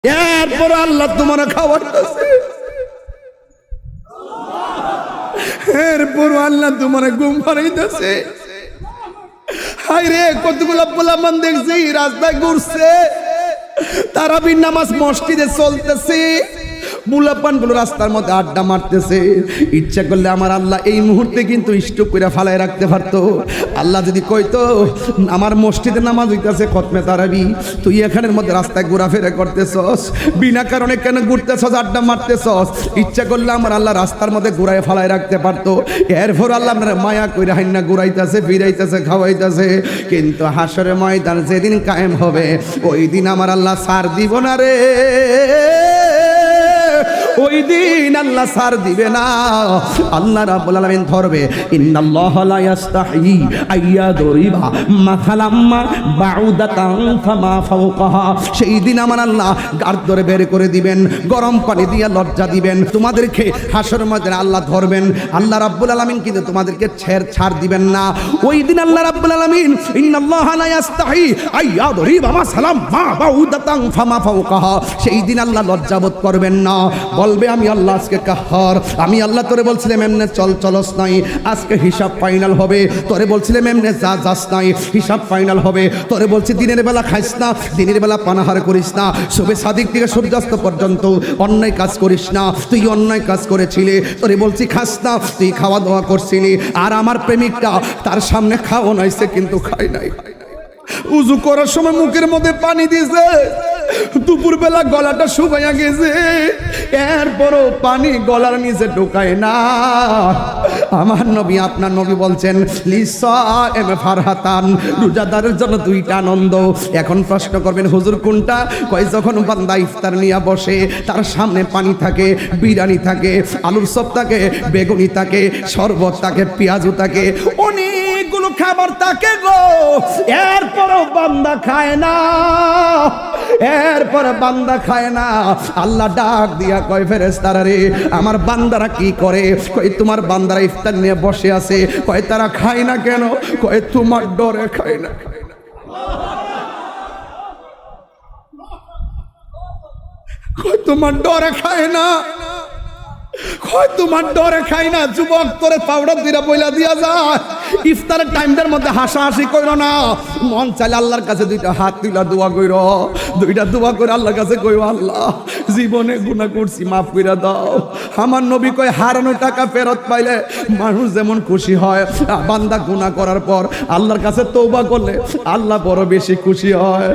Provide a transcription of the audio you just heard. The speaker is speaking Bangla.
এরপর আল্লাহ তোমার খাওয়াইতেছে, এরপর আল্লাহ তোমার ঘুম পাড়াইতেছে। হায় রে, কতগুলো পোলাপান দেখছি রাস্তায় ঘুরছে, তারাবির নামাজ মসজিদে চলতেছে, পোলাপান গুলো রাস্তার মধ্যে আড্ডা মারতেছে। ইচ্ছা করলে আমার আল্লাহ এই মুহূর্তে কিন্তু স্টপ করে ফালায় রাখতে পারতো। আল্লাহ যদি কইতো আমার মসজিদে নামাজ হইতেছে খতমে তারাবি, তুই এখানের মধ্যে রাস্তায় ঘোরাফেরা করতেছস, বিনা কারণে কেন ঘুরতেছস, আড্ডা মারতেছস, ইচ্ছা করলে আমার আল্লাহ রাস্তার মধ্যে ঘুরায় ফালায় রাখতে পারতো। এরপর আল্লাহ আপনার মায়া কইরা হাইন্না ঘুরাইতেছে, ফিরাইতেছে, খাওয়াইতেছে। কিন্তু হাসরের ময়দান যেদিন কায়েম হবে, ওই দিন আমার আল্লাহ ছাড় দিব না রে, ওই দিন আল্লাহ ছাড় দিবে না। আল্লাহ রাব্বুল আলামিন ধরবে, ইন্নাল্লাহা লা ইস্তাহি আইয়াদরিবা মাসালাম্মা বাউদাতান ফামা ফাওকাহা। সেই দিন আমার আল্লাহ গাড় ধরে বের করে দিবেন, গরম পানি দিয়ে লজ্জা দিবেন, তোমাদেরকে হাসরের ময়দানে আল্লাহ ধরবেন। আল্লাহ রাব্বুল আলামিন কিন্তু তোমাদেরকে ছাড় দিবেন না। ওই দিন আল্লাহ রাব্বুল আলামিন, ইন্নাল্লাহা লা ইস্তাহি আইয়াদরিবা মাসালাম্মা বাউদাতান ফামা ফাওকাহা, সেই দিন আল্লাহ লজ্জাবোধ করবেন না, বলবে আমি আল্লাহ আজকে কাহার, আমি আল্লাহ তোরে বলছিলাম এমনে চলস নাই, আজকে হিসাব ফাইনাল হবে, তোরে বলছিলাম এমনে যাস নাই, হিসাব ফাইনাল হবে, তোরে বলছি দিনের বেলা খাইস না, দিনের বেলা পানাহার করিস না, শুভে সাদিক থেকে সূর্যাস্ত পর্যন্ত অন্যায় কাজ করিস না, তুই অন্যায় কাজ করেছিলি, তোরে বলছি খাস না, তুই খাওয়া দাওয়া করছিলি। আর আমার প্রেমিকটা তার সামনে খাওয়া নাইছে কিন্তু খাই নাই, উজু করার সময় মুখের মধ্যে পানি দিয়েছে, দুপুর বেলা গলাটা শুকাইয়া গেছে, এরপরও পানি গলার নিচে ঢোকায় না। আমার নবী, আপনার নবী বলছেন লিসাইম ফারহাতান, রোজাদারের জন্য দুইটা আনন্দ। এখন প্রশ্ন করবেন হুজুর কোনটা? কয় যখন বান্দা ইফতার নিয়ে বসে, তার সামনে পানি থাকে, বিরিয়ানি থাকে, আলুর চপ থাকে, বেগুনি থাকে, শরবত থাকে, পেঁয়াজু থাকে, অনেকগুলো খাবার থাকে গো, এরপরও বান্দা খায় না, এরপরে বান্দা খায় না। আল্লাহ ডাক দিয়া কয় ফেরেশতারা রে, আমার বান্দারা কি করে? কয় তোমার বান্দারা ইফতার নিয়ে বসে আছে, কয় তারা খায় না কেন? কয় তোমার ডরে খায় না। কয় তোমার ডরে খায় না, কয় তোমার ডরে খাই না। যুবক তোরে পাউডার দিরা বইলা দিয়া যায়, ইফতারের টাইমটার মধ্যে হাসাহাসি কইরো না, মন চাইলে আল্লাহর কাছে দুইটা হাত তুইলা দোয়া কইরো, দুইটা দোয়া করে আল্লাহর কাছে কইও, আল্লাহ জীবনে গুনাহ করছি মাফ কইরা দাও। আমার নবী কয় হারানো টাকা ফেরত পাইলে মানুষ যেমন খুশি হয়, বান্দা গুনাহ করার পর আল্লাহর কাছে তওবা করলে আল্লাহ বড় বেশি খুশি হয়।